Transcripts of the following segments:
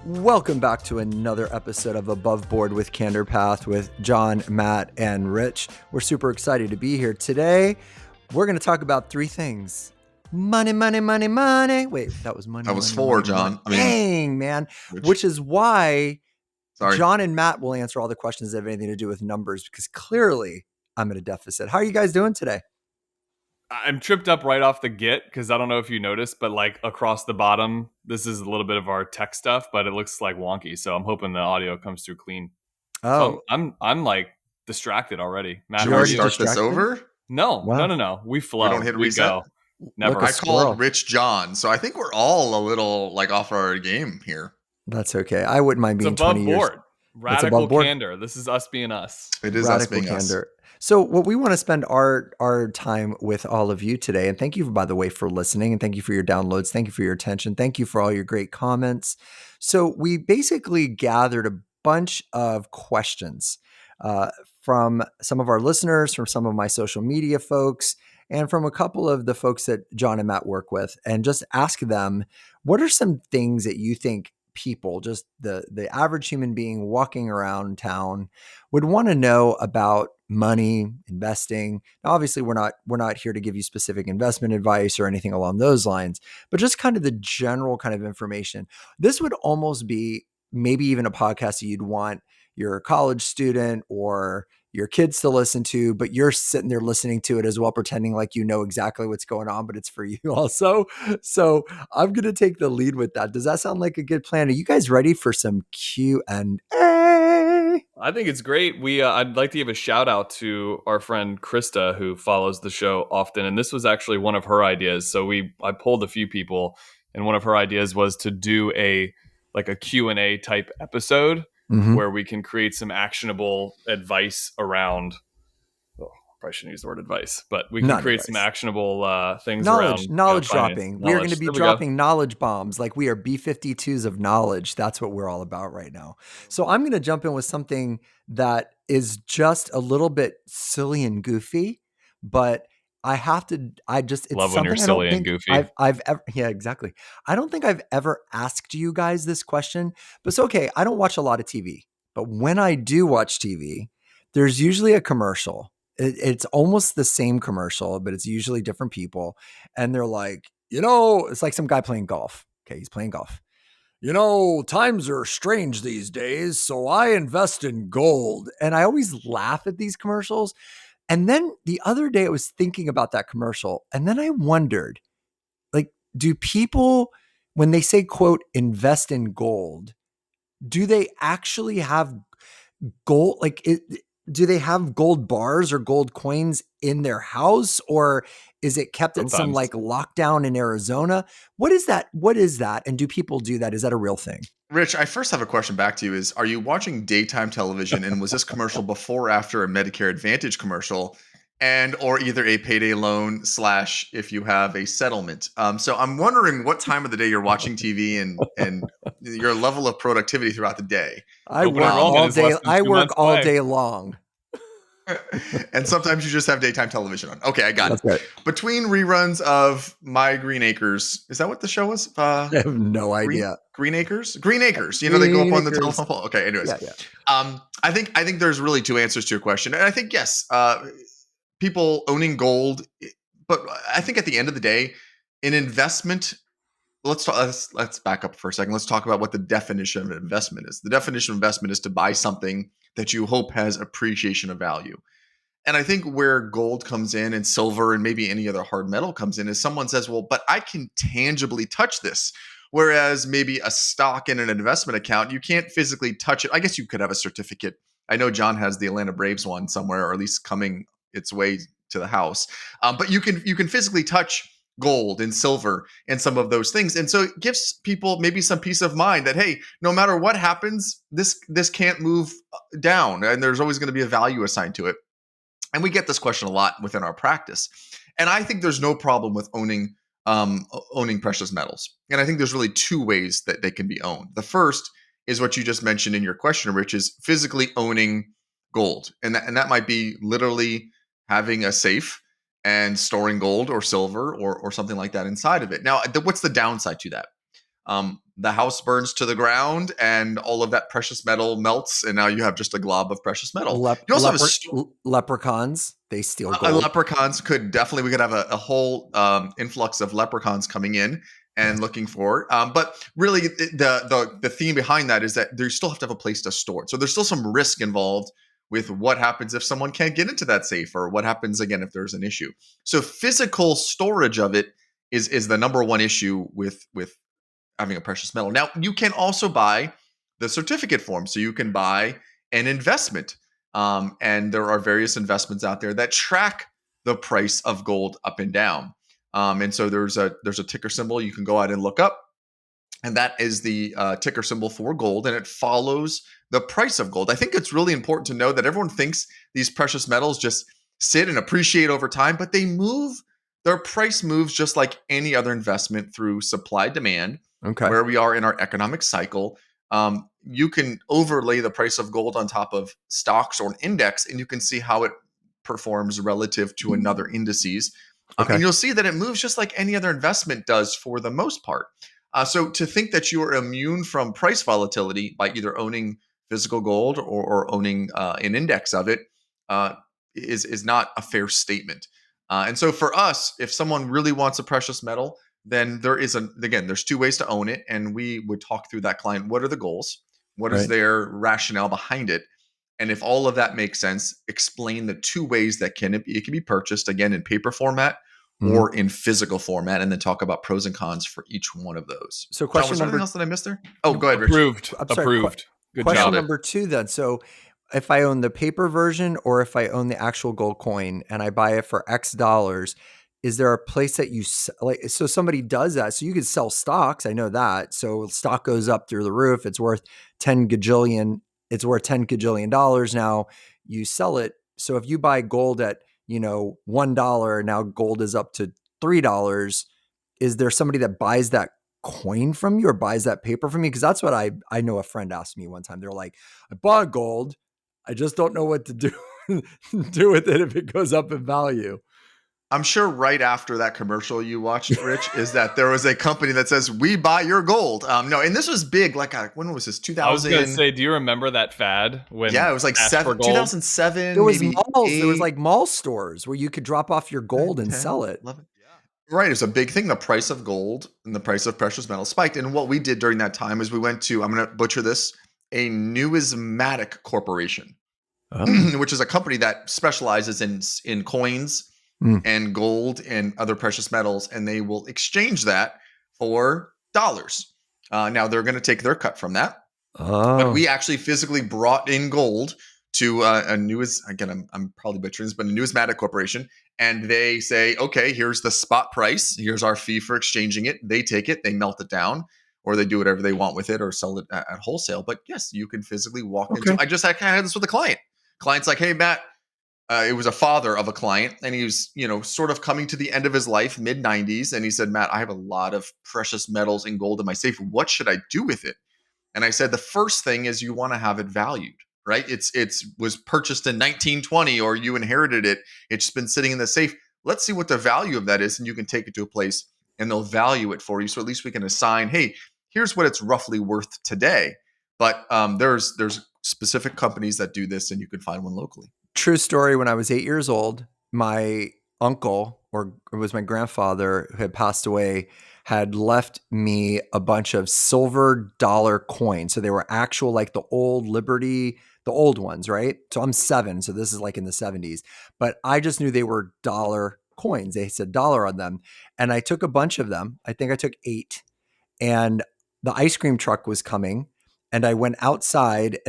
Welcome back to another episode of Above Board with Candor Path with John, Matt, and Rich. We're super excited to be here. Today, we're going to talk about three things. Money, money, money, money. Wait, that was money. That was money, four, money, John. money. Dang, man. Rich. Which is why Sorry. John and Matt will answer all the questions that have anything to do with numbers, because clearly I'm at a deficit. How are you guys doing today? I'm tripped up right off the get because I don't know if you noticed, but like across the bottom, this is a little bit of our tech stuff, but it looks like wonky. So I'm hoping the audio comes through clean. Oh, so I'm like distracted already. Matt, Should how we are you? start this over? No, Wow. no. We flow. We don't hit reset? Go. Never. Look, I called Rich John, so I think we're all a little like off our game here. That's okay. I wouldn't mind being 20 years. Board. Radical candor. This is us being us. It is Radical us being candor. us. So what we want to spend our time with all of you today, and thank you, by the way, for listening, and thank you for your downloads. Thank you for your attention. Thank you for all your great comments. So we basically gathered a bunch of questions from some of our listeners, from some of my social media folks, and from a couple of the folks that John and Matt work with, and just ask them, what are some things that you think people, just the average human being walking around town, would want to know about money, investing? Now, obviously, we're not here to give you specific investment advice or anything along those lines, but just kind of the general kind of information. This would almost be maybe even a podcast that you'd want your college student or your kids to listen to, but you're sitting there listening to it as well, pretending like you know exactly what's going on, but it's for you also. So I'm going to take the lead with that. Does that sound like a good plan? Are you guys ready for some Q&A? I think it's great. I'd like to give a shout out to our friend Krista, who follows the show often, and this was actually one of her ideas. So I pulled a few people, and one of her ideas was to do a Q&A type episode where we can create some actionable advice around. Probably shouldn't use the word advice, but we can create some actionable things around knowledge dropping. We are going to be dropping knowledge bombs. Like we are B-52s of knowledge. That's what we're all about right now. So I'm going to jump in with something that is just a little bit silly and goofy, but it's love when you're silly and goofy. I've ever, yeah, exactly. I don't think I've ever asked you guys this question, but it's okay. I don't watch a lot of TV, but when I do watch TV, there's usually a commercial. It's almost the same commercial, but it's usually different people. And they're like, it's like some guy playing golf. Okay, he's playing golf. Times are strange these days, so I invest in gold. And I always laugh at these commercials. And then the other day I was thinking about that commercial, and then I wondered, like, do people, when they say, quote, invest in gold, do they actually have gold? Like, do they have gold bars or gold coins in their house, or is it kept at some like lockdown in Arizona? What is that? And do people do that? Is that a real thing? Rich, I first have a question back to you. Are you watching daytime television, and was this commercial before or after a Medicare Advantage commercial, or either a payday loan / if you have a settlement? So I'm wondering what time of the day you're watching TV and your level of productivity throughout the day. I work all day. I work all day long. And sometimes you just have daytime television on. Okay, I got That's it. Right. Between reruns of My Green Acres, is that what the show was? I have no idea. Green Acres? Green Acres. They go up on the telephone pole. Okay, anyways. Yeah. I think there's really two answers to your question. And I think, yes, people owning gold, but I think at the end of the day, an investment, let's back up for a second. Let's talk about what the definition of an investment is. The definition of investment is to buy something that you hope has appreciation of value. And I think where gold comes in and silver and maybe any other hard metal comes in is someone says, well, but I can tangibly touch this. Whereas maybe a stock in an investment account, you can't physically touch it. I guess you could have a certificate. I know John has the Atlanta Braves one somewhere, or at least coming its way to the house. But you can physically touch gold and silver and some of those things. And so it gives people maybe some peace of mind that, hey, no matter what happens, this can't move down, and there's always going to be a value assigned to it. And we get this question a lot within our practice. And I think there's no problem with owning precious metals. And I think there's really two ways that they can be owned. The first is what you just mentioned in your question, Rich, is physically owning gold. And that might be literally having a safe and storing gold or silver or something like that inside of it. Now, what's the downside to that? the house burns to the ground and all of that precious metal melts, and now you have just a glob of precious metal. You also have Leprechauns, they steal gold. leprechauns we could have a whole influx of leprechauns coming in and looking for. But really, the theme behind that is that you still have to have a place to store it. So there's still some risk involved with what happens if someone can't get into that safe, or what happens again if there's an issue. So physical storage of it is the number one issue with having a precious metal. Now, you can also buy the certificate form. So you can buy an investment. And there are various investments out there that track the price of gold up and down. And so there's a ticker symbol you can go out and look up. And that is the ticker symbol for gold, and it follows the price of gold. I think it's really important to know that everyone thinks these precious metals just sit and appreciate over time, but they move. Their price moves just like any other investment through supply demand. Okay. Where we are in our economic cycle, you can overlay the price of gold on top of stocks or an index, and you can see how it performs relative to another indices. Okay. And you'll see that it moves just like any other investment does for the most part. So to think that you are immune from price volatility by either owning physical gold or owning an index of it is not a fair statement. And so for us, if someone really wants a precious metal, then there's two ways to own it. And we would talk through that client. What are the goals? What is their rationale behind it? And if all of that makes sense, explain the two ways that it can be purchased, again, in paper format or in physical format, and then talk about pros and cons for each one of those. So question John, was there number, anything else that I missed there? Oh, go ahead, Rich. Approved. Good question job. number 2 then. So if I own the paper version or if I own the actual gold coin and I buy it for X dollars, is there a place that you like? So somebody does that. So you could sell stocks. I know that. So stock goes up through the roof. It's worth 10 gajillion. It's worth $10 gajillion dollars. Now you sell it. So if you buy gold at, $1, now gold is up to $3. Is there somebody that buys that coin from you or buys that paper from you? Because that's what I know a friend asked me one time. They're like, I bought gold. I just don't know what to do with it if it goes up in value. I'm sure right after that commercial you watched, Rich, is that there was a company that says, we buy your gold. No, and this was big. When was this? 2000? I was going to say, do you remember that fad? Yeah, it was like 2007. There was maybe malls. 8, There was like mall stores where you could drop off your gold 10, and sell it. 11. Right. It's a big thing. The price of gold and the price of precious metals spiked. And what we did during that time is we went to, I'm going to butcher this, a numismatic corporation, which is a company that specializes in coins and gold and other precious metals, and they will exchange that for dollars. Now they're going to take their cut from that, but we actually physically brought in gold to I'm probably butchering this, but a numismatic corporation, and they say, okay, here's the spot price, here's our fee for exchanging it. They take it, they melt it down, or they do whatever they want with it, or sell it at wholesale. But yes, you can physically walk into. I had this with a client. Client's like, hey, Matt. It was a father of a client, and he was, sort of coming to the end of his life, mid-90s. And he said, Matt, I have a lot of precious metals and gold in my safe. What should I do with it? And I said, the first thing is you want to have it valued, right? It was purchased in 1920, or you inherited it. It's been sitting in the safe. Let's see what the value of that is. And you can take it to a place and they'll value it for you. So at least we can assign, hey, here's what it's roughly worth today. But there's specific companies that do this, and you can find one locally. True story. When I was 8 years old, my uncle, or it was my grandfather who had passed away, had left me a bunch of silver dollar coins. So they were actual, like the old Liberty, the old ones, right? So I'm 7. So this is like in the 70s. But I just knew they were dollar coins. They said dollar on them. And I took a bunch of them. I think I took 8. And the ice cream truck was coming. And I went outside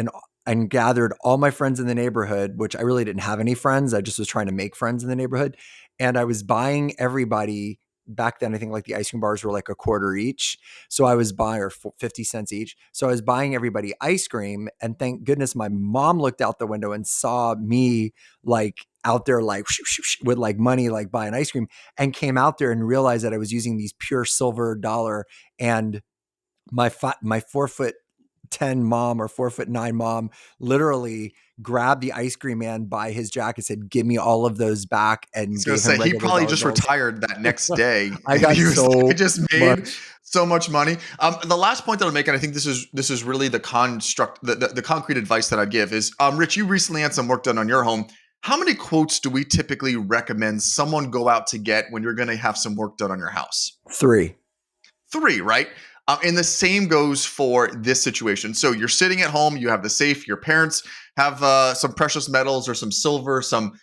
and gathered all my friends in the neighborhood, which I really didn't have any friends. I just was trying to make friends in the neighborhood. And I was buying everybody, back then, I think like the ice cream bars were like a quarter each. So I was buying, or 50 cents each. So I was buying everybody ice cream. And thank goodness my mom looked out the window and saw me like out there, like with like money, like buying ice cream, and came out there and realized that I was using these pure silver dollar. And my 4'10" mom or 4'9" mom literally grabbed the ice cream man by his jacket, said, give me all of those back, and gave him he probably just retired that next day. I got just made So much money. The last point that I'll make, and I think this is really the concrete advice that I'd give is, Rich, you recently had some work done on your home. How many quotes do we typically recommend someone go out to get when you're going to have some work done on your house? 3. 3, right? And the same goes for this situation. So you're sitting at home, you have the safe, your parents have some precious metals or some silver, some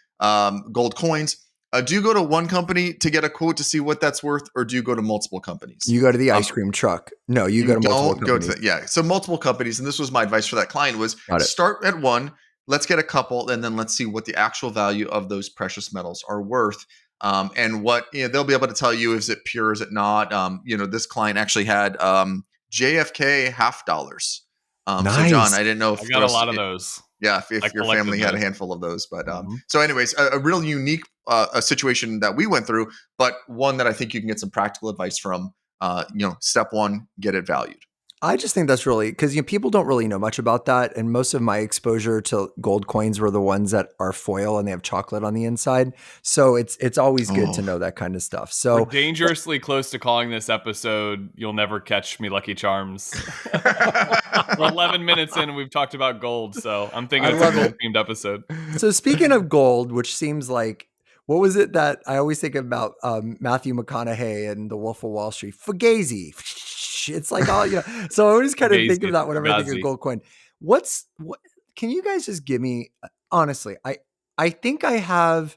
gold coins. Do you go to one company to get a quote to see what that's worth, or do you go to multiple companies? You go to the ice cream truck. No, you go to multiple don't go companies. to yeah. So multiple companies, and this was my advice for that client was Got it. start at one, let's get a couple, and then let's see what the actual value of those precious metals are worth. And what they'll be able to tell you, is it pure, is it not? This client actually had JFK half dollars. So John, Nice. I didn't know I if got a lot of those. yeah, I if your collected family had a those. handful of those. But Mhm. so anyways, a real unique a situation that we went through, but one that I think you can get some practical advice from. Step one, get it valued. I just think that's really because people don't really know much about that, and most of my exposure to gold coins were the ones that are foil and they have chocolate on the inside. So it's always good to Oh. know that kind of stuff. We're So dangerously close to calling this episode "You'll Never Catch Me, Lucky Charms." We're 11 minutes in and we've talked about gold, so I'm thinking I it's a love it. gold-themed episode. So speaking of gold, which seems like what was it that I always think about Matthew McConaughey and The Wolf of Wall Street? Fugazi. It's like all So I always kind of think of Fugazi, that whenever I think of Fugazi. gold coin. What? Can you guys just give me honestly? I think I have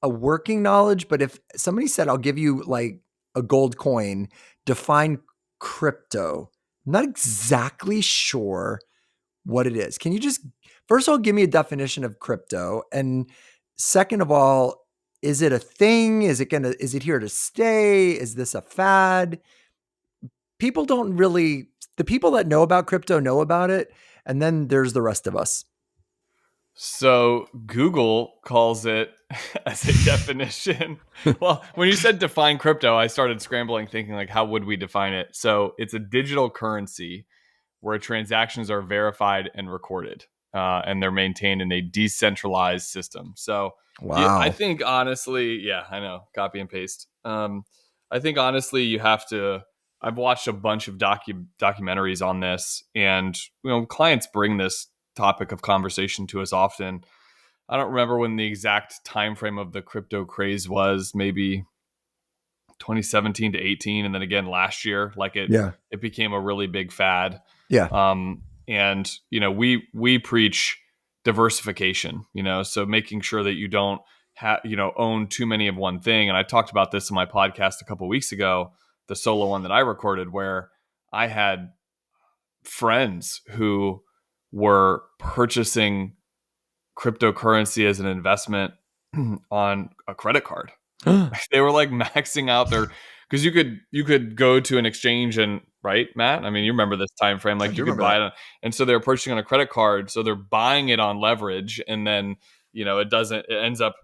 a working knowledge, but if somebody said I'll give you like a gold coin, define crypto, I'm not exactly sure what it is. Can you just first of all give me a definition of crypto, and second of all, is it a thing? Is it here to stay? Is this a fad? People don't really the people that know about crypto know about it, and then there's the rest of us. So Google calls it as a definition. Well, when you said define crypto, I started scrambling thinking like, how would we define it? So it's a digital currency where transactions are verified and recorded, and they're maintained in a decentralized system. So yeah, I Wow. think honestly, yeah, I know, copy and paste. I think honestly, you have to. I've watched a bunch of documentaries on this, and clients bring this topic of conversation to us often. I don't remember when the exact time frame of the crypto craze was, maybe 2017 to 18, and then again last year, like Yeah. it became a really big fad. Yeah. And we preach diversification, so making sure that you don't own too many of one thing. And I talked about this in my podcast a couple weeks ago, the solo one that I recorded, where I had friends who were purchasing cryptocurrency as an investment on a credit card. They were like maxing out their, because you could go to an exchange and, right, Matt? I mean, you remember this time frame, I like do you could remember buy that. it, and so they're purchasing on a credit card, so they're buying it on leverage, and then it ends up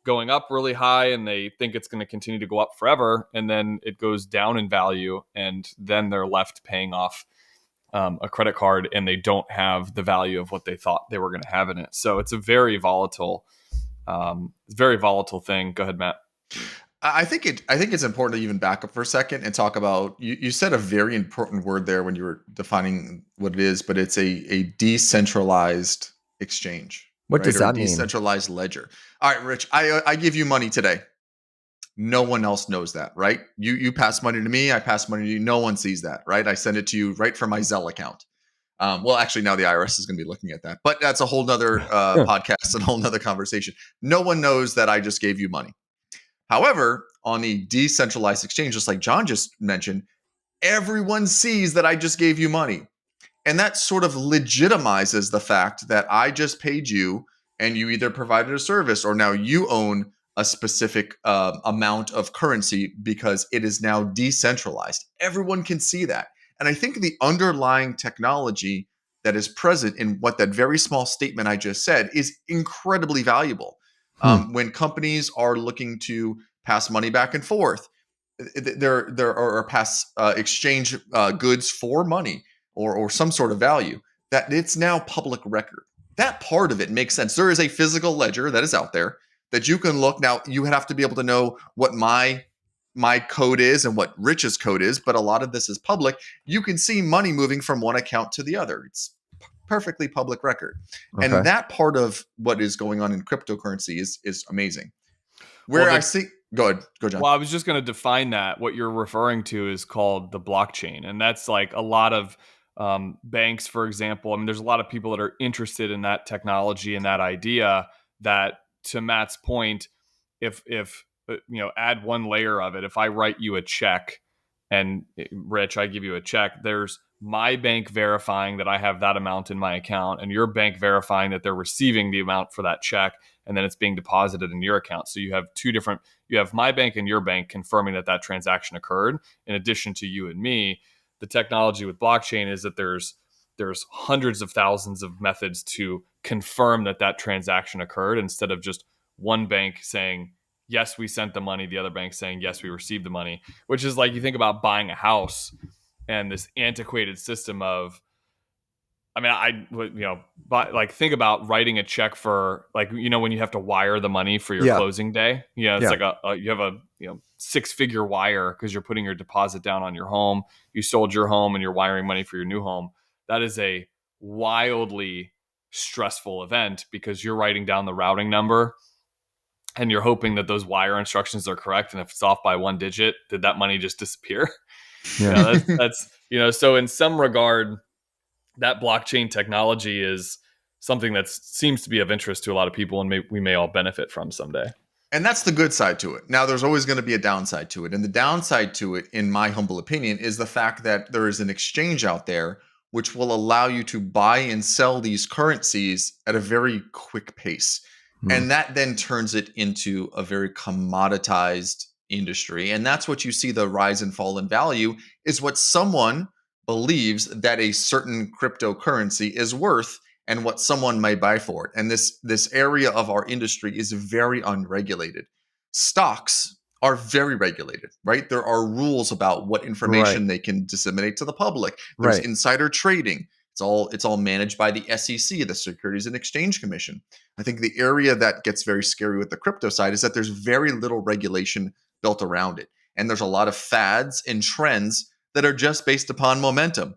going up really high, and they think it's going to continue to go up forever, and then it goes down in value, and then they're left paying off a credit card, and they don't have the value of what they thought they were going to have in it. So it's a very volatile thing. Go ahead, Matt. I think it's important to even back up for a second and talk about you said a very important word there when you were defining what it is, but it's a decentralized exchange, What right? does Or a that mean? decentralized ledger. All right, Rich, I give you money today. No one else knows that, right? You pass money to me, I pass money to you. No one sees that, right? I send it to you right from my Zelle account. Well, actually, now the IRS is going to be looking at that, but that's a whole nother podcast and a whole nother conversation. No one knows that I just gave you money. However, on a decentralized exchange, just like John just mentioned, everyone sees that I just gave you money. And that sort of legitimizes the fact that I just paid you and you either provided a service or now you own a specific amount of currency because it is now decentralized. Everyone can see that. And I think the underlying technology that is present in what that very small statement I just said is incredibly valuable. Hmm. When companies are looking to pass money back and forth, there are pass exchange goods for money or some sort of value, that it's now public record. That part of it makes sense. There is a physical ledger that is out there that you can look. Now you have to be able to know what my my code is and what Rich's code is, but a lot of this is public. You can see money moving from one account to the other. It's perfectly public record. Okay. And that part of what is going on in cryptocurrency is amazing. Well, Where I see, go ahead, John. Well, I was just going to define that. What you're referring to is called the blockchain. And that's like a lot of banks, for example. I mean, there's a lot of people that are interested in that technology and that idea that, to Matt's point, if add one layer of it. If I write you a check and Rich, I give you a check, there's my bank verifying that I have that amount in my account and your bank verifying that they're receiving the amount for that check, and then it's being deposited in your account. So you have you have my bank and your bank confirming that that transaction occurred in addition to you and me. The technology with blockchain is that there's hundreds of thousands of methods to confirm that that transaction occurred, instead of just one bank saying, yes, we sent the money, the other bank saying, yes, we received the money. Which is like, you think about buying a house and this antiquated system of, I mean, but think about writing a check for, like, when you have to wire the money for your closing day. It's like you have a 6-figure wire because you're putting your deposit down on your home. You sold your home and you're wiring money for your new home. That is a wildly stressful event because you're writing down the routing number and you're hoping that those wire instructions are correct. And if it's off by one digit, did that money just disappear? Yeah. That's so in some regard, that blockchain technology is something that seems to be of interest to a lot of people, and we may all benefit from someday. And that's the good side to it. Now, there's always going to be a downside to it. And the downside to it, in my humble opinion, is the fact that there is an exchange out there which will allow you to buy and sell these currencies at a very quick pace. And that then turns it into a very commoditized industry. And that's what you see, the rise and fall in value, is what someone believes that a certain cryptocurrency is worth and what someone may buy for it. And this area of our industry is very unregulated. Stocks are very regulated, right? There are rules about what information they can disseminate to the public. There's insider trading. It's all managed by the SEC, the Securities and Exchange Commission. I think the area that gets very scary with the crypto side is that there's very little regulation built around it. And there's a lot of fads and trends that are just based upon momentum.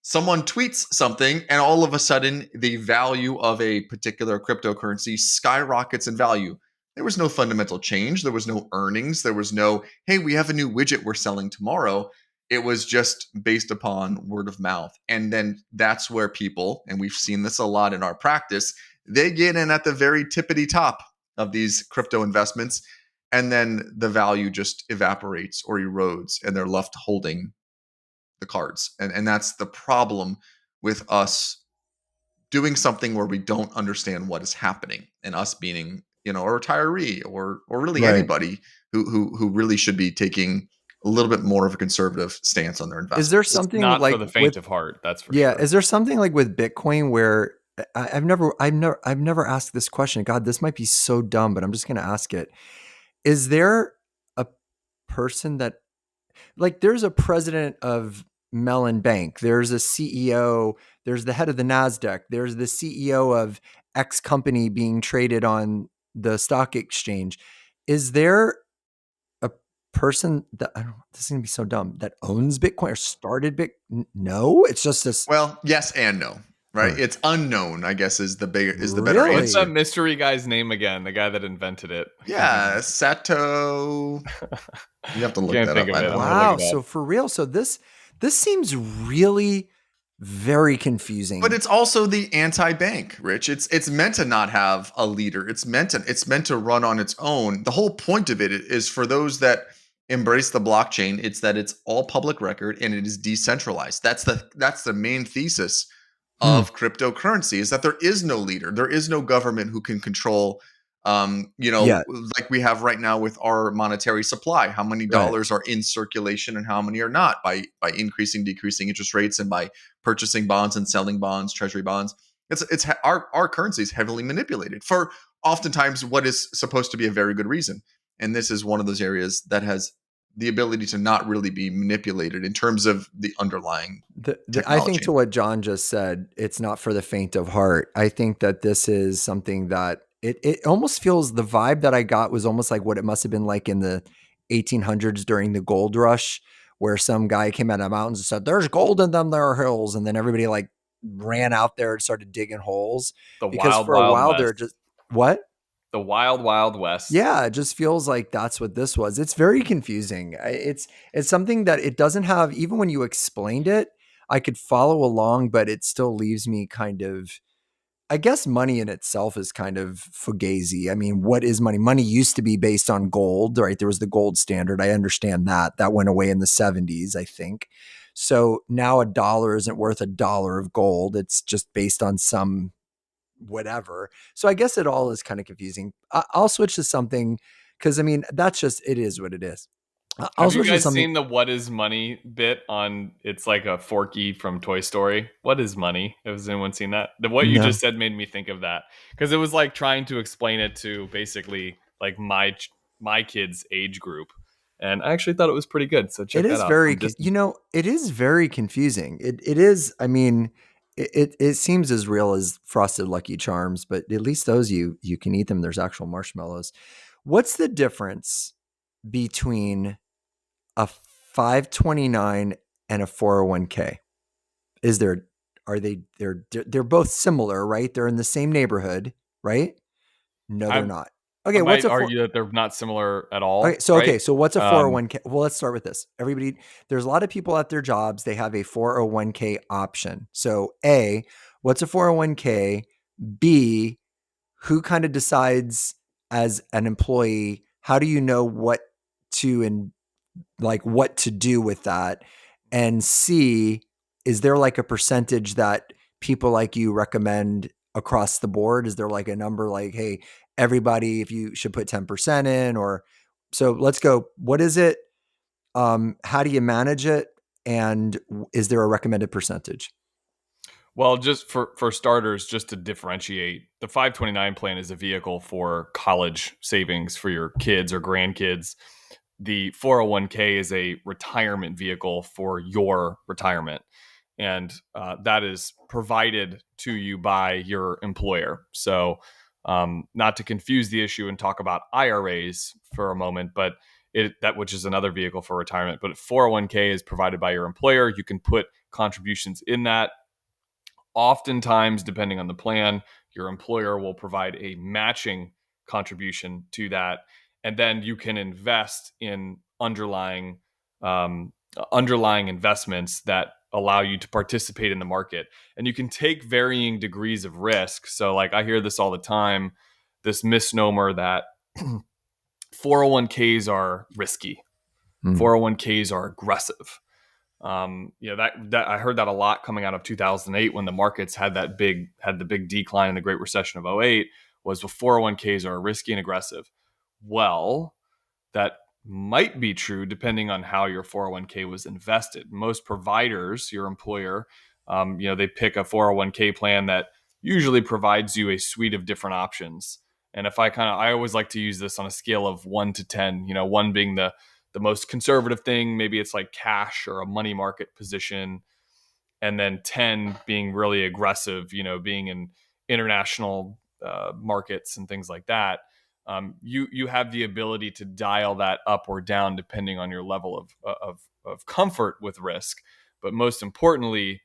Someone tweets something and all of a sudden the value of a particular cryptocurrency skyrockets in value. There was no fundamental change. There was no earnings. There was no, hey, we have a new widget we're selling tomorrow. It was just based upon word of mouth. And then that's where people, and we've seen this a lot in our practice, they get in at the very tippity top of these crypto investments. And then the value just evaporates or erodes and they're left holding the cards. And that's the problem with us doing something where we don't understand what is happening, and us being, a retiree or really anybody who really should be taking a little bit more of a conservative stance on their investments. Is there something not like for the faint of heart? That's for sure. Yeah. Is there something like with Bitcoin where I've never asked this question. God, this might be so dumb, but I'm just going to ask it. Is there a person that, like, there's a president of Mellon Bank, there's a CEO, there's the head of the NASDAQ, there's the CEO of X company being traded on the stock exchange. Is there a person that, I don't know, this is going to be so dumb, that owns Bitcoin or started Bitcoin? No, it's just this. Well, yes and no. Right, it's unknown, I guess, is the better Really? answer. What's that mystery guy's name again? The guy that invented it. Yeah, Sato. You have to look Can't that think up. of it. Wow. So for real. So this seems really very confusing. But it's also the anti-bank, Rich. It's meant to not have a leader. It's meant to run on its own. The whole point of it is for those that embrace the blockchain, it's that it's all public record and it is decentralized. That's the main thesis of cryptocurrency, is that there is no leader. There is no government who can control, like we have right now with our monetary supply, how many dollars are in circulation and how many are not, by increasing, decreasing interest rates, and by purchasing bonds and selling bonds, treasury bonds. Our currency is heavily manipulated for oftentimes what is supposed to be a very good reason. And this is one of those areas that has the ability to not really be manipulated in terms of the underlying technology. I think, to what John just said, it's not for the faint of heart. I think that this is something that it almost feels, the vibe that I got was almost like what it must have been like in the 1800s during the gold rush, where some guy came out of the mountains and said, "There's gold in them there hills," and then everybody like ran out there and started digging holes The because wild, for a wild while they're west. just what? The wild, wild west. Yeah, it just feels like that's what this was. It's very confusing. It's something that it doesn't have. Even when you explained it, I could follow along, but it still leaves me kind of. I guess money in itself is kind of fugazi. I mean, what is money? Money used to be based on gold, right? There was the gold standard. I understand that. That went away in the 70s, I think. So now a dollar isn't worth a dollar of gold. It's just based on some whatever. So I guess it all is kind of confusing. I'll switch to something because I mean, that's just, it is what it is. I'll Have you switch to guys something. seen the "What is money" bit on? It's like a Forky from Toy Story. What is money? Has anyone seen that? What you No, just said made me think of that because it was like trying to explain it to basically like my kids' age group, and I actually thought it was pretty good. So it check that is out very, from Disney. it is very confusing. It is, I mean, it seems as real as Frosted Lucky Charms, but at least those you can eat them. There's actual marshmallows. What's the difference between a 529 and a 401k? Is there, are they're both similar, right? They're in the same neighborhood, right? No, they're I not. I Okay, what's might a four? argue that they're not similar at Okay, all, so right? what's a Um, 401k? Well, let's start with this. Everybody, there's a lot of people at their jobs, they have a 401k option. So, A, what's a 401k? B, who kind of decides as an employee, how do you know what to and like what to do with that? And C, is there like a percentage that people like you recommend across the board? Is there like a number like, hey, everybody, if you should put 10% in? Or so let's go. What is it? How do you manage it? And is there a recommended percentage? Well, just for starters, just to differentiate, the 529 plan is a vehicle for college savings for your kids or grandkids. The 401k is a retirement vehicle for your retirement. And that is provided to you by your employer. So, not to confuse the issue and talk about IRAs for a moment, but that which is another vehicle for retirement. But 401k is provided by your employer. You can put contributions in that. Oftentimes, depending on the plan, your employer will provide a matching contribution to that, and then you can invest in underlying investments that allow you to participate in the market. And you can take varying degrees of risk. So, like I hear this all the time, this misnomer that 401ks are risky, Hmm. 401ks are aggressive. That I heard that a lot coming out of 2008 when the markets had the big decline in the Great Recession of '08. Was the 401ks are risky and aggressive. Well, that might be true depending on how your 401k was invested. Most providers, your employer, they pick a 401k plan that usually provides you a suite of different options. And if I always like to use this on a scale of 1 to 10, one being the most conservative thing, maybe it's like cash or a money market position, and then 10 being really aggressive, being in international markets and things like that. You have the ability to dial that up or down depending on your level of comfort with risk. But most importantly,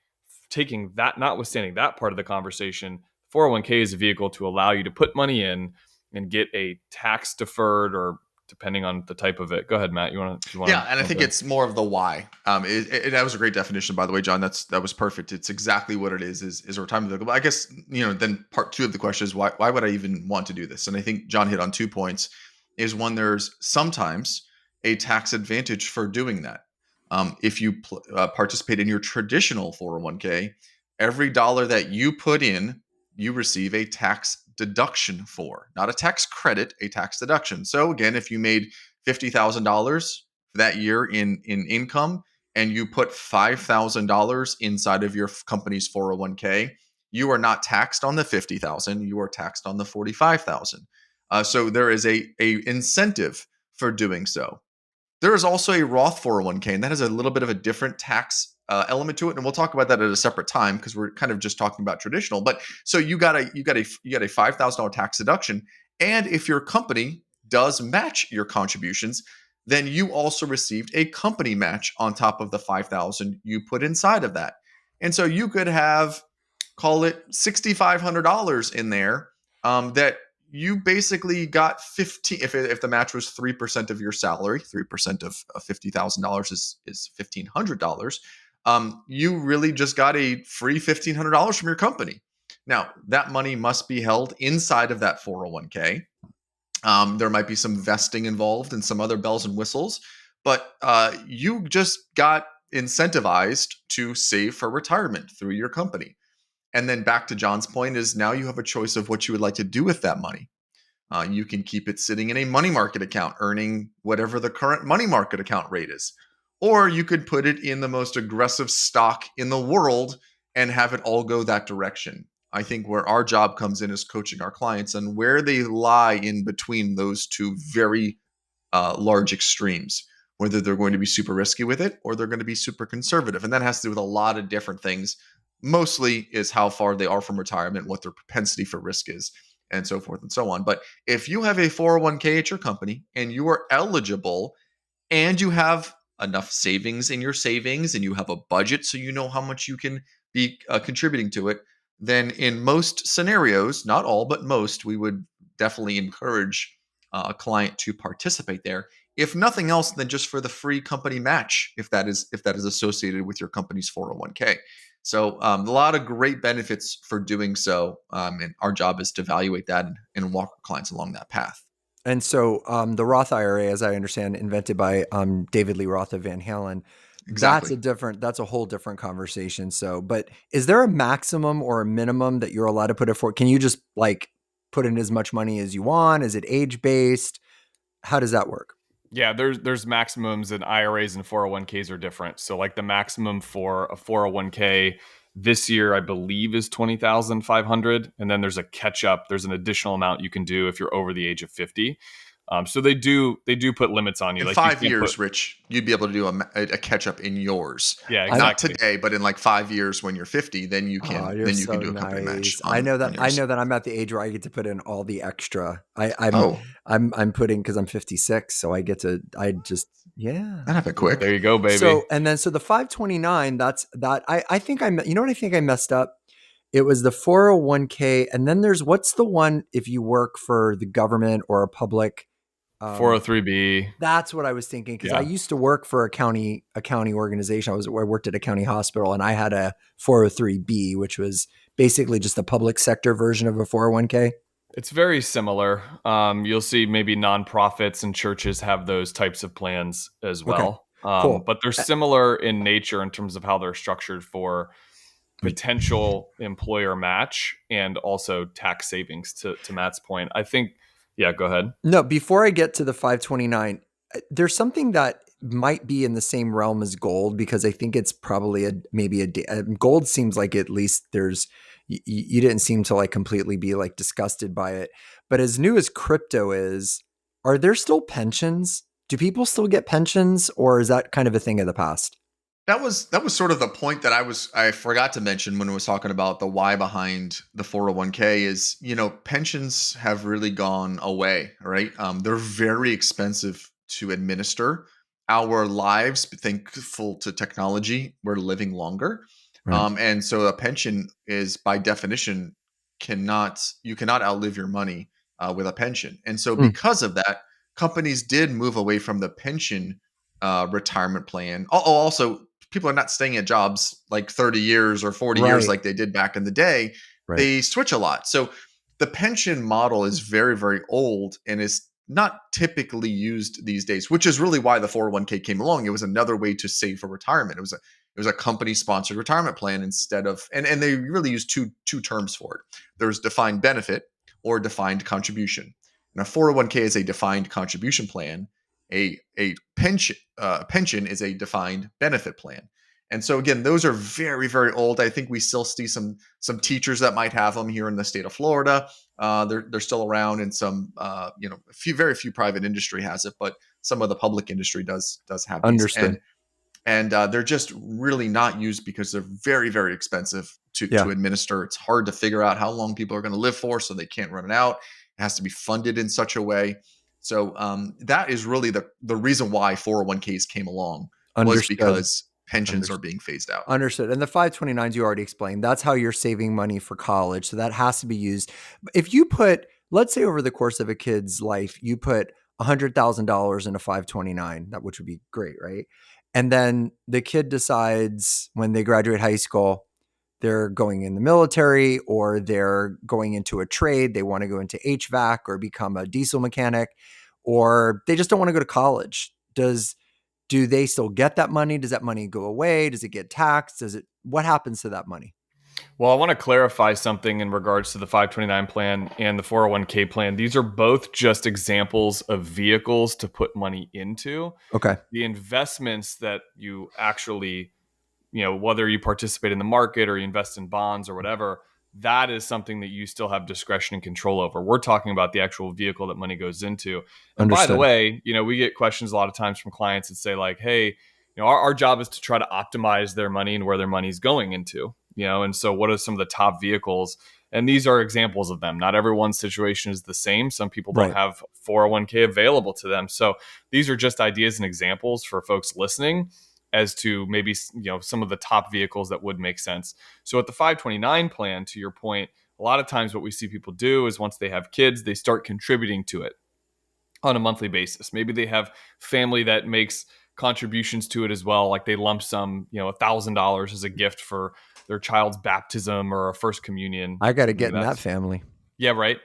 taking that, notwithstanding that part of the conversation, 401k is a vehicle to allow you to put money in and get a tax deferred, or depending on the type of it. Go ahead, Matt. You want Yeah, to and I jump think in? it's more of the why. That was a great definition, by the way, John. That was perfect. It's exactly what it is a retirement vehicle. But I guess then part two of the question is why would I even want to do this? And I think John hit on 2 points. Is one, there's sometimes a tax advantage for doing that. If you participate in your traditional 401k, every dollar that you put in, you receive a tax deduction for, not a tax credit, a tax deduction. So again, if you made $50,000 that year in income and you put $5,000 inside of your company's 401k, you are not taxed on the 50,000, you are taxed on the 45,000. So there is a incentive for doing so. There is also a Roth 401k, and that has a little bit of a different tax element to it, and we'll talk about that at a separate time because we're kind of just talking about traditional. But so you got a $5,000 tax deduction, and if your company does match your contributions, then you also received a company match on top of the 5,000 you put inside of that. And so you could have, call it $6,500 in there, that you basically got 15. If the match was 3% of your salary, 3% of $50,000 is $1,500. You really just got a free $1,500 from your company. Now that money must be held inside of that 401k. There might be some vesting involved and some other bells and whistles, but you just got incentivized to save for retirement through your company. And then back to John's point is now you have a choice of what you would like to do with that money. You can keep it sitting in a money market account, earning whatever the current money market account rate is. Or you could put it in the most aggressive stock in the world and have it all go that direction. I think where our job comes in is coaching our clients and where they lie in between those two very large extremes, whether they're going to be super risky with it or they're going to be super conservative. And that has to do with a lot of different things. Mostly is how far they are from retirement, what their propensity for risk is, and so forth and so on. But if you have a 401k at your company and you are eligible and you have enough savings in your savings and you have a budget so you know how much you can be contributing to it, then in most scenarios, not all, but most, we would definitely encourage a client to participate there. If nothing else than just for the free company match, if that is associated with your company's 401k. So a lot of great benefits for doing so, and our job is to evaluate that and walk our clients along that path. And so the Roth IRA, as I understand, invented by David Lee Roth of Van Halen, Exactly. that's a whole different conversation. So, but is there a maximum or a minimum that you're allowed to put it for? Can you just like put in as much money as you want? Is it age based? How does that work? Yeah, there's maximums, and IRAs and 401ks are different. So like the maximum for a 401k this year, I believe, is 20,500, and then there's a catch up. There's an additional amount you can do if you're over the age of 50. So they do put limits on you. In Like you 5 years, can't put. Rich, you'd be able to do a catch up in yours. Yeah, I'm Not exactly. today, but in like 5 years when you're 50, Oh, you're then you can so do a company match nice. on I yours. know that I'm at the age where I get to put in all the extra. I'm Oh, I'm putting because I'm 56, so I get to I just yeah. that happened Yeah. There quick. you go, baby. So and then so the 529, that's that I think you know what I think I messed up? It was the 401k and then there's what's the one if you work for the government or a public 403b. that's what I was thinking because I Yeah. used to work for a county organization. I worked at a county hospital and I had a 403b, which was basically just the public sector version of a 401k. It's very similar. You'll see maybe nonprofits and churches have those types of plans as Okay, well. cool. But they're similar in nature in terms of how they're structured for potential employer match and also tax savings to Matt's point. I think, yeah, go ahead. No, before I get to the 529, there's something that might be in the same realm as gold because I think it's probably gold seems like at least there's you didn't seem to like completely be like disgusted by it. But as new as crypto is, are there still pensions? Do people still get pensions or is that kind of a thing of the past? That was sort of the point that I forgot to mention when I was talking about the why behind the 401k is, pensions have really gone away, right? They're very expensive to administer. Our lives, thankful to technology, we're living longer. Right. And so a pension is by definition you cannot outlive your money with a pension. And so Mm, because of that, companies did move away from the pension retirement plan. Also, people are not staying at jobs like 30 years or 40 years right. like they did back in the day. Right. They switch a lot. So the pension model is very, very old and is not typically used these days, which is really why the 401k came along. It was another way to save for retirement. It was a company sponsored retirement plan instead of and they really use two terms for it. There's defined benefit or defined contribution. And a 401k is a defined contribution plan. A pension is a defined benefit plan. And so again, those are very, very old. I think we still see some teachers that might have them here in the state of Florida. They're still around, and some very few private industry has it, but some of the public industry does have these, Understood. and they're just really not used because they're very, very expensive Yeah. to administer. It's hard to figure out how long people are going to live for, so they can't run it out. It has to be funded in such a way. So that is really the reason why 401ks came along, was Understood. because pensions are Understood. being phased out. Understood. And the 529s you already explained, that's how you're saving money for college. So that has to be used. If you put, let's say over the course of a kid's life, you put $100,000 in a 529, that which would be great, right? And then the kid decides when they graduate high school, they're going in the military or they're going into a trade. They want to go into HVAC or become a diesel mechanic, or they just don't want to go to college. Do they still get that money? Does that money go away? Does it get taxed? What happens to that money? Well, I want to clarify something in regards to the 529 plan and the 401k plan. These are both just examples of vehicles to put money into. Okay. The investments that you actually, whether you participate in the market or you invest in bonds or whatever, that is something that you still have discretion and control over. We're talking about the actual vehicle that money goes into. And by the Understood. way, we get questions a lot of times from clients that say like, hey, our job is to try to optimize their money and where their money's going into, and so what are some of the top vehicles? And these are examples of them. Not everyone's situation is the same. Some people don't Right. have 401k available to them. So these are just ideas and examples for folks listening as to maybe some of the top vehicles that would make sense. So at the 529 plan, to your point, a lot of times what we see people do is once they have kids, they start contributing to it on a monthly basis. Maybe they have family that makes contributions to it as well, like they lump sum, $1,000 as a gift for their child's baptism or a first communion, I got to something get of in that. that family. Yeah, right.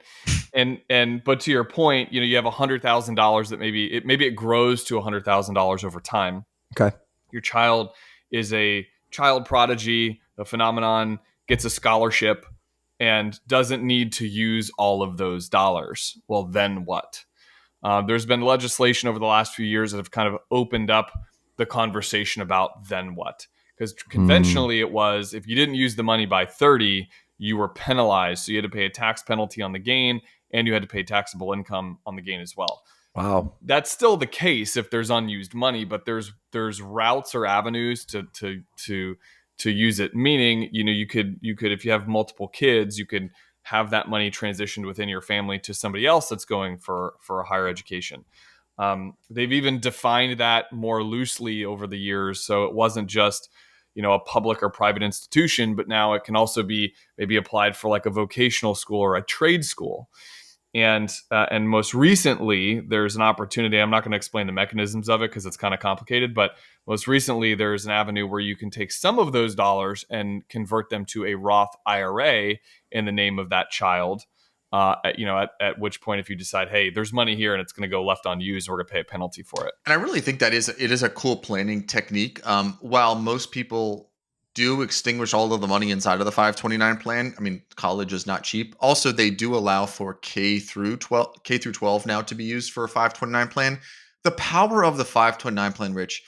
And but to your point, you have $100,000 that maybe it grows to $100,000 over time. Okay. Your child is a child prodigy, a phenomenon, gets a scholarship, and doesn't need to use all of those dollars. Well, then what? There's been legislation over the last few years that have kind of opened up the conversation about then what. Because Hmm. conventionally, it was if you didn't use the money by 30, you were penalized. So you had to pay a tax penalty on the gain and you had to pay taxable income on the gain as well. Wow. That's still the case if there's unused money, but there's routes or avenues to use it. Meaning, you could if you have multiple kids, you could have that money transitioned within your family to somebody else that's going for a higher education. They've even defined that more loosely over the years, so it wasn't just a public or private institution, but now it can also be maybe applied for like a vocational school or a trade school. And most recently, there's an opportunity. I'm not going to explain the mechanisms of it because it's kind of complicated. But most recently, there's an avenue where you can take some of those dollars and convert them to a Roth IRA in the name of that child. At which point, if you decide, hey, there's money here and it's going to go left unused, we're going to pay a penalty for it. And I really think it is a cool planning technique. While most people do extinguish all of the money inside of the 529 plan, I mean, college is not cheap. Also, they do allow for K through 12 now to be used for a 529 plan. The power of the 529 plan, Rich,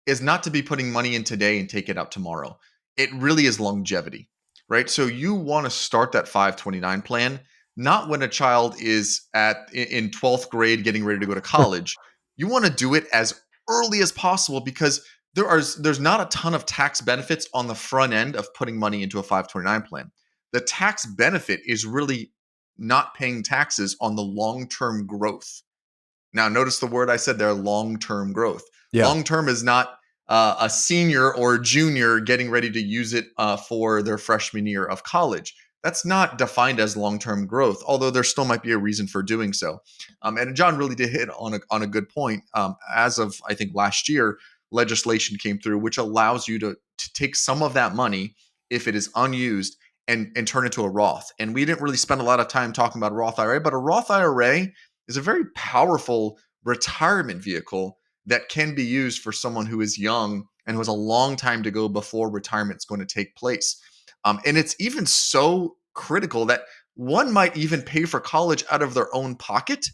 is not to be putting money in today and take it out tomorrow. It really is longevity, right? So you want to start that 529 plan not when a child is in 12th grade getting ready to go to college. You want to do it as early as possible because there's not a ton of tax benefits on the front end of putting money into a 529 plan. The tax benefit is really not paying taxes on the long-term growth. Now, notice the word I said there, long-term growth. Yeah. Long-term is not a senior or a junior getting ready to use it for their freshman year of college. That's not defined as long-term growth, although there still might be a reason for doing so. And John really did hit on a good point. As of, I think, last year, legislation came through which allows you to take some of that money, if it is unused, and turn it to a Roth. And we didn't really spend a lot of time talking about a Roth IRA, but a Roth IRA is a very powerful retirement vehicle that can be used for someone who is young and who has a long time to go before retirement is going to take place. And it's even so critical that one might even pay for college out of their own pocket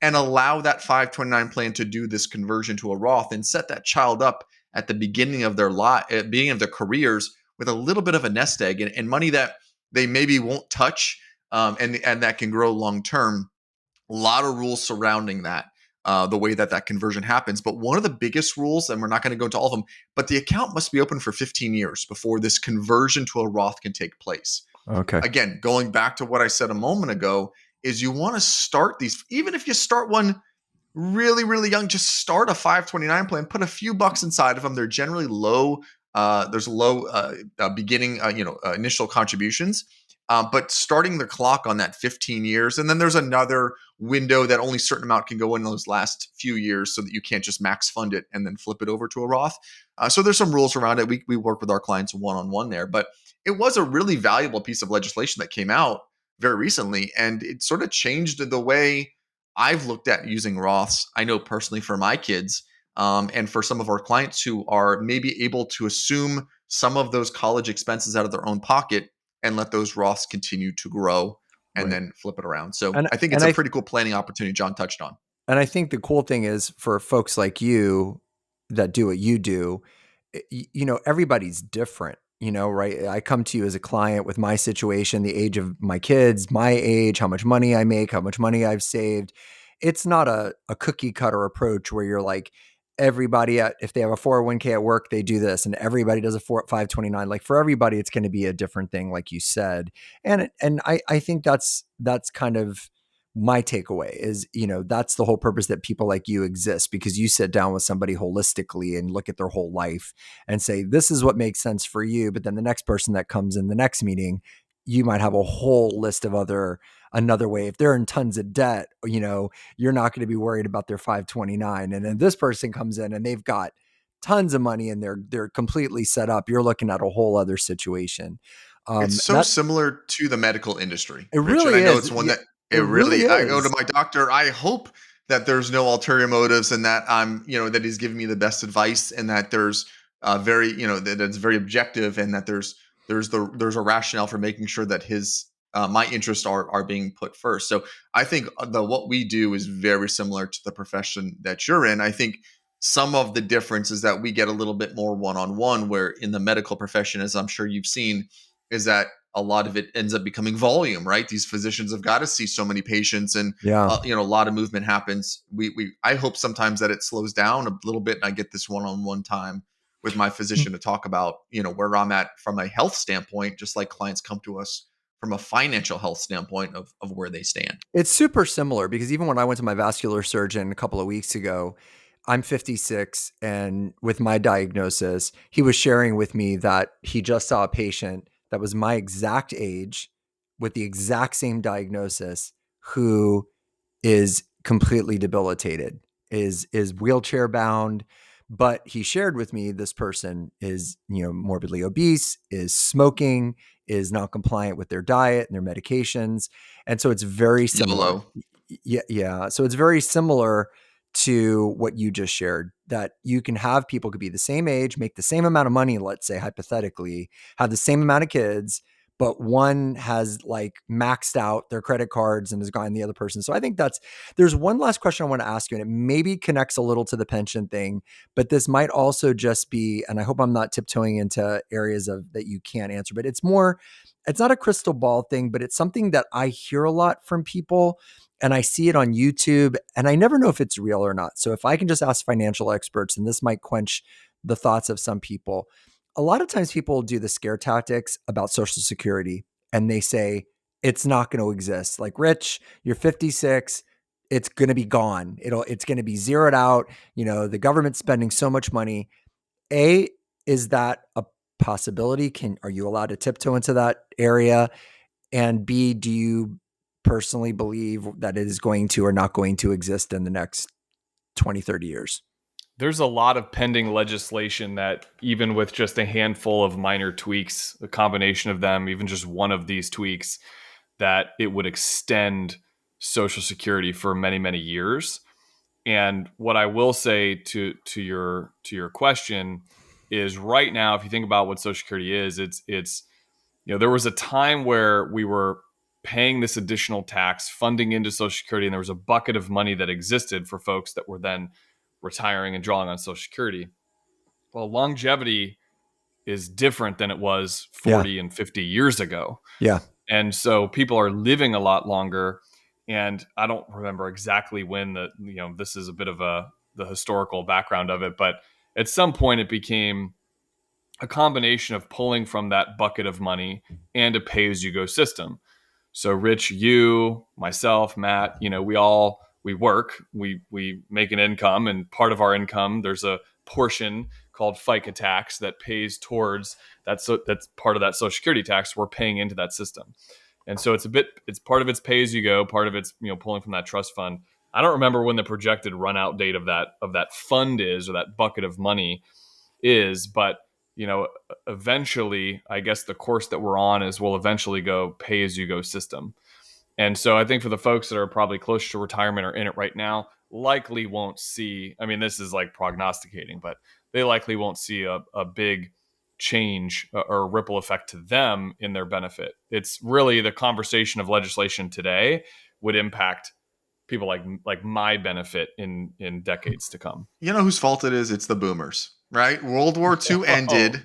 and allow that 529 plan to do this conversion to a Roth and set that child up at the beginning of their life, beginning of their careers with a little bit of a nest egg and money that they maybe won't touch, and that can grow long term. A lot of rules surrounding that, the way that conversion happens. But one of the biggest rules, and we're not going to go into all of them, but the account must be open for 15 years before this conversion to a Roth can take place. Okay. Again, going back to what I said a moment ago, is you want to start these, even if you start one really, really young, just start a 529 plan, put a few bucks inside of them. They're generally low. There's low beginning, initial contributions. But starting the clock on that 15 years, and then there's another window that only a certain amount can go in those last few years, so that you can't just max fund it and then flip it over to a Roth. So there's some rules around it. We work with our clients one on one there, but it was a really valuable piece of legislation that came out very recently, and it sort of changed the way I've looked at using Roths. I know personally for my kids, and for some of our clients who are maybe able to assume some of those college expenses out of their own pocket and let those Roths continue to grow and Right. then flip it around. So And I think and it's a I pretty cool planning opportunity John touched on. And I think the cool thing is for folks like you that do what you do, everybody's different, right? I come to you as a client with my situation, the age of my kids, my age, how much money I make, how much money I've saved. It's not a cookie cutter approach where you're like, everybody if they have a 401k at work, they do this, and everybody does a 529. Like for everybody, it's going to be a different thing, like you said. And I think that's kind of my takeaway is, that's the whole purpose that people like you exist, because you sit down with somebody holistically and look at their whole life and say, this is what makes sense for you. But then the next person that comes in the next meeting, you might have a whole list of another way. If they're in tons of debt, you're not going to be worried about their 529. And then this person comes in and they've got tons of money and they're completely set up. You're looking at a whole other situation. It's And so that similar to the medical industry, it Rich, and really I know is. it's one that it It really really. I go to is. my doctor. I hope that there's no ulterior motives, and that that he's giving me the best advice, and that there's that it's very objective, and that there's a rationale for making sure that his my interests are being put first. So I think what we do is very similar to the profession that you're in. I think some of the difference is that we get a little bit more one-on-one, where in the medical profession, as I'm sure you've seen, is that a lot of it ends up becoming volume, right? These physicians have got to see so many patients, and Yeah. a lot of movement happens. I hope sometimes that it slows down a little bit, and I get this one-on-one time with my physician to talk about where I'm at from a health standpoint, just like clients come to us from a financial health standpoint of where they stand. It's super similar because even when I went to my vascular surgeon a couple of weeks ago, I'm 56, and with my diagnosis, he was sharing with me that he just saw a patient that was my exact age with the exact same diagnosis who is completely debilitated, is wheelchair bound. But he shared with me this person is, morbidly obese, is smoking, is not compliant with their diet and their medications. And so it's very similar. YOLO. Yeah, yeah. So it's very similar to what you just shared, that you can have people could be the same age, make the same amount of money, let's say hypothetically, have the same amount of kids, but one has like maxed out their credit cards and has gone the other person. So I think there's one last question I want to ask you, and it maybe connects a little to the pension thing, but this might also just be, and I hope I'm not tiptoeing into areas of that you can't answer, but it's not a crystal ball thing, but it's something that I hear a lot from people and I see it on YouTube and I never know if it's real or not. So if I can just ask financial experts, and this might quench the thoughts of some people, a lot of times people do the scare tactics about Social Security and they say, it's not going to exist. Like, Rich, you're 56. It's going to be gone. It's going to be zeroed out. The government's spending so much money. A, is that a possibility? Are you allowed to tiptoe into that area? And B, do you personally believe that it is going to or not going to exist in the next 20, 30 years? There's a lot of pending legislation that, even with just a handful of minor tweaks, a combination of them, even just one of these tweaks, that it would extend Social Security for many, many years. And what I will say to your question is, right now, if you think about what Social Security is, it's there was a time where we were paying this additional tax, funding into Social Security, and there was a bucket of money that existed for folks that were then retiring and drawing on Social Security. Well, longevity is different than it was Yeah. 40 and 50 years ago. Yeah. And so people are living a lot longer. And I don't remember exactly when this is a bit of the historical background of it, but at some point it became a combination of pulling from that bucket of money and a pay as you go system. So Rich, you, myself, Matt, we all we work, we make an income, and part of our income, there's a portion called FICA tax that pays towards that. So that's part of that Social Security tax we're paying into that system. And so it's part of it's pay as you go, part of it's pulling from that trust fund. I don't remember when the projected run out date of that fund is, or that bucket of money is, but eventually, I guess the course that we're on is we'll eventually go pay as you go system. And so I think for the folks that are probably close to retirement or in it right now, likely won't see, I mean, this is like prognosticating, but they likely won't see a big change or ripple effect to them in their benefit. It's really the conversation of legislation today would impact people like my benefit in decades to come. You know whose fault it is? It's the boomers, right? World War II Oh, ended.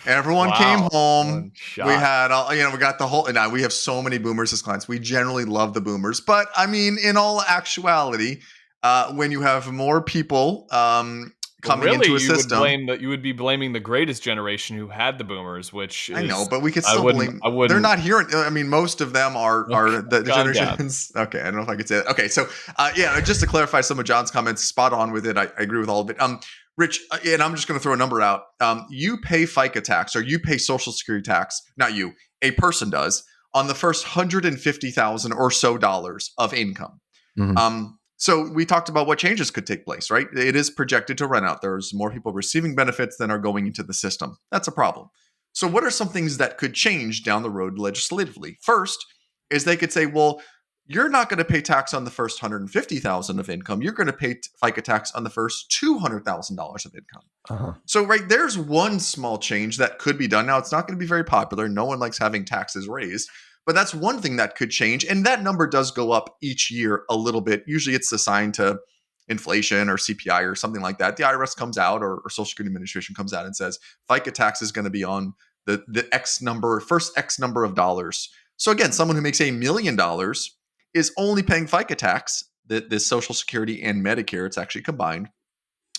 Everyone came wow. home. One We shot. had, we got the whole, and now we have so many boomers as clients. We generally love the boomers. But I mean, in all actuality, when you have more people Well, coming really, into a system, you would be blaming the greatest generation who had the boomers, which I know, is but we could I still wouldn't blame. I They're wouldn't not here. I mean, most of them are okay, the calm down. generations. Okay, I don't know if I could say that. Okay, so yeah, just to clarify some of John's comments, spot on with it. I agree with all of it. Rich, and I'm just going to throw a number out. You pay FICA tax or you pay Social Security tax. Not you. A person does on the first $150,000 or so dollars of income. Mhm. So we talked about what changes could take place, right? It is projected to run out. There's more people receiving benefits than are going into the system. That's a problem. So what are some things that could change down the road legislatively? First is they could say, well, you're not going to pay tax on the first 150,000 of income. You're going to pay FICA tax on the first $200,000 of income. Uh-huh. So right there's one small change that could be done. Now it's not going to be very popular. No one likes having taxes raised, but that's one thing that could change. And that number does go up each year a little bit. Usually it's assigned to inflation or CPI or something like that. The IRS comes out or Social Security Administration comes out and says FICA tax is going to be on the X number, first X number of dollars. So again, someone who makes $1 million is only paying FICA tax, this Social Security and Medicare, it's actually combined,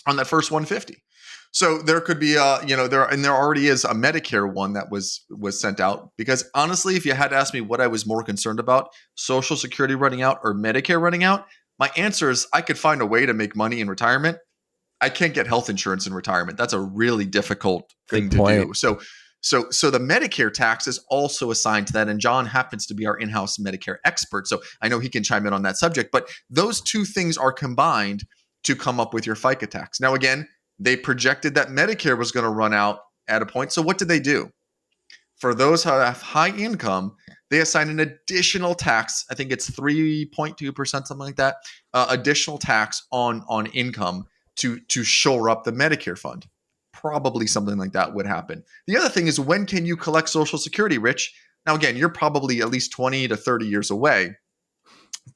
on that first 150. So there could be there already is a Medicare one that was sent out, because honestly, if you had to ask me what I was more concerned about, Social Security running out or Medicare running out, my answer is I could find a way to make money in retirement. I can't get health insurance in retirement. That's a really difficult thing Good to point. do. So the Medicare tax is also assigned to that, and John happens to be our in-house Medicare expert, so I know he can chime in on that subject. But those two things are combined to come up with your FICA tax. Now, again, they projected that Medicare was going to run out at a point. So what did they do? For those who have high income, they assign an additional tax. I think it's 3.2%, something like that. Additional tax on income to shore up the Medicare fund. Probably something like that would happen. The other thing is, when can you collect Social Security, Rich? Now, again, you're probably at least 20 to 30 years away,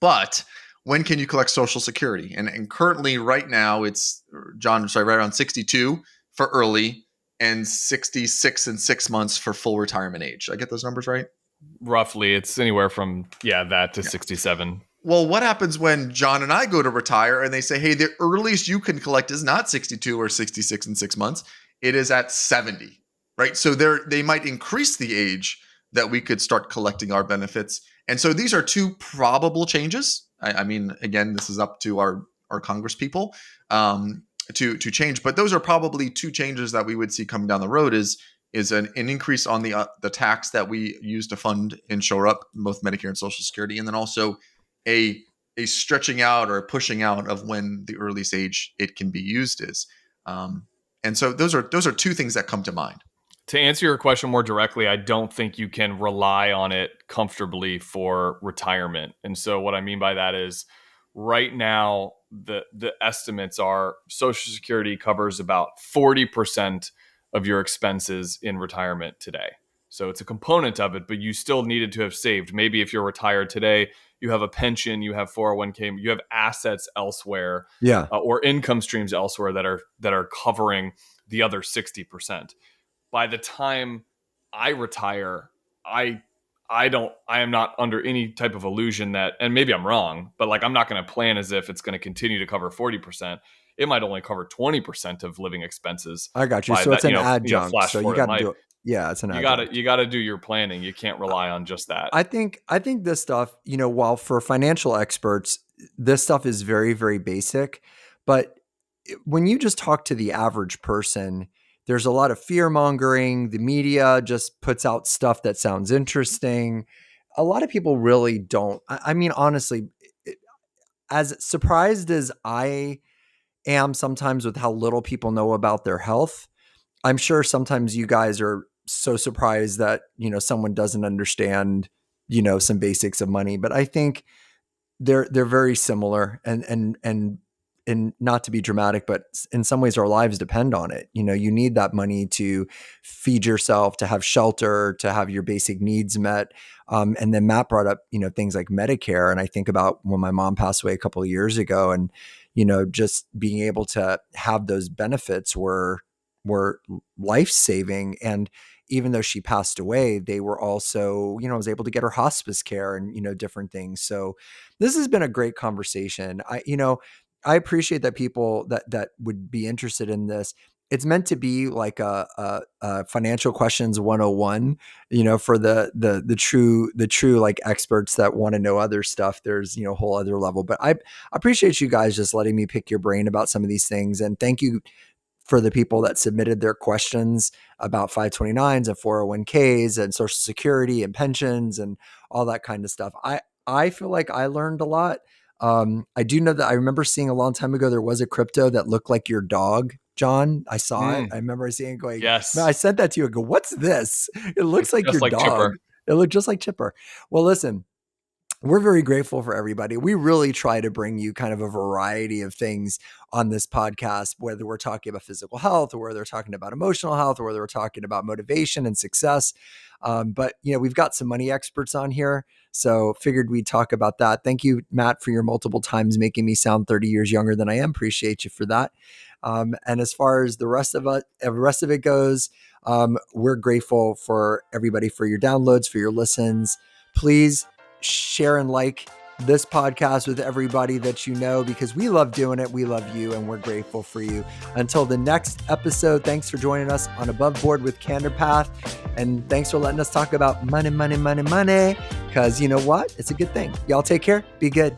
but when can you collect Social Security? And currently, right now, it's right around 62 for early and 66 and 6 months for full retirement age. Did I get those numbers right? Roughly, it's anywhere from that to Yeah. 67. Well, what happens when John and I go to retire and they say, hey, the earliest you can collect is not 62 or 66 and 6 months, it is at 70, right? So they might increase the age that we could start collecting our benefits. And so these are two probable changes. I mean, again, this is up to our Congress people to change, but those are probably two changes that we would see coming down the road. Is an increase on the tax that we use to fund and shore up both Medicare and Social Security, and then also a stretching out or a pushing out of when the earliest age it can be used is. And so those are two things that come to mind. To answer your question more directly, I don't think you can rely on it comfortably for retirement. And so what I mean by that is, right now the estimates are Social Security covers about 40% of your expenses in retirement today. So it's a component of it, but you still needed to have saved. Maybe if you're retired today, you have a pension, you have 401k, you have assets elsewhere, Yeah. or income streams elsewhere that are covering the other 60%. By the time I retire, I am not under any type of illusion that, and maybe I'm wrong, but like, I'm not going to plan as if it's going to continue to cover 40%. It might only cover 20% of living expenses I got you. by So that, it's an adjunct. flash So you forward. It got to might, do it. Yeah, it's an you adjunct. got to do your planning. You can't rely on just that. I think this stuff, while for financial experts, this stuff is very, very basic. But when you just talk to the average person, there's a lot of fear mongering. The media just puts out stuff that sounds interesting. A lot of people really don't. I mean, honestly, as surprised as I am sometimes with how little people know about their health, I'm sure sometimes you guys are so surprised that, someone doesn't understand, some basics of money. But I think they're very similar, and not to be dramatic, but in some ways our lives depend on it. You need that money to feed yourself, to have shelter, to have your basic needs met. And then Matt brought up, things like Medicare. And I think about when my mom passed away a couple of years ago, and, just being able to have those benefits were life-saving. And even though she passed away, they were also, I was able to get her hospice care and, different things. So this has been a great conversation. I appreciate that people that would be interested in this. It's meant to be like a financial questions 101, for the true like experts that want to know other stuff. There's, a whole other level, but I appreciate you guys just letting me pick your brain about some of these things. And thank you for the people that submitted their questions about 529s and 401ks and Social Security and pensions and all that kind of stuff. I feel like I learned a lot. I do know that I remember seeing a long time ago, there was a crypto that looked like your dog, John. I saw it. I remember seeing it going, Yes. man, I sent that to you. I go, what's this? It looks like just your like dog. Chipper. It looked just like Chipper. Well, listen, we're very grateful for everybody. We really try to bring you kind of a variety of things on this podcast, whether we're talking about physical health or whether we're talking about emotional health or whether we're talking about motivation and success. But, we've got some money experts on here, so figured we'd talk about that. Thank you, Matt, for your multiple times making me sound 30 years younger than I am. Appreciate you for that. And as far as the rest of it goes, we're grateful for everybody for your downloads, for your listens. Please share and like this podcast with everybody that you know, because we love doing it. We love you, and we're grateful for you. Until the next episode, thanks for joining us on Above Board with Candor Path. And thanks for letting us talk about money, because you know what? It's a good thing. Y'all take care. Be good.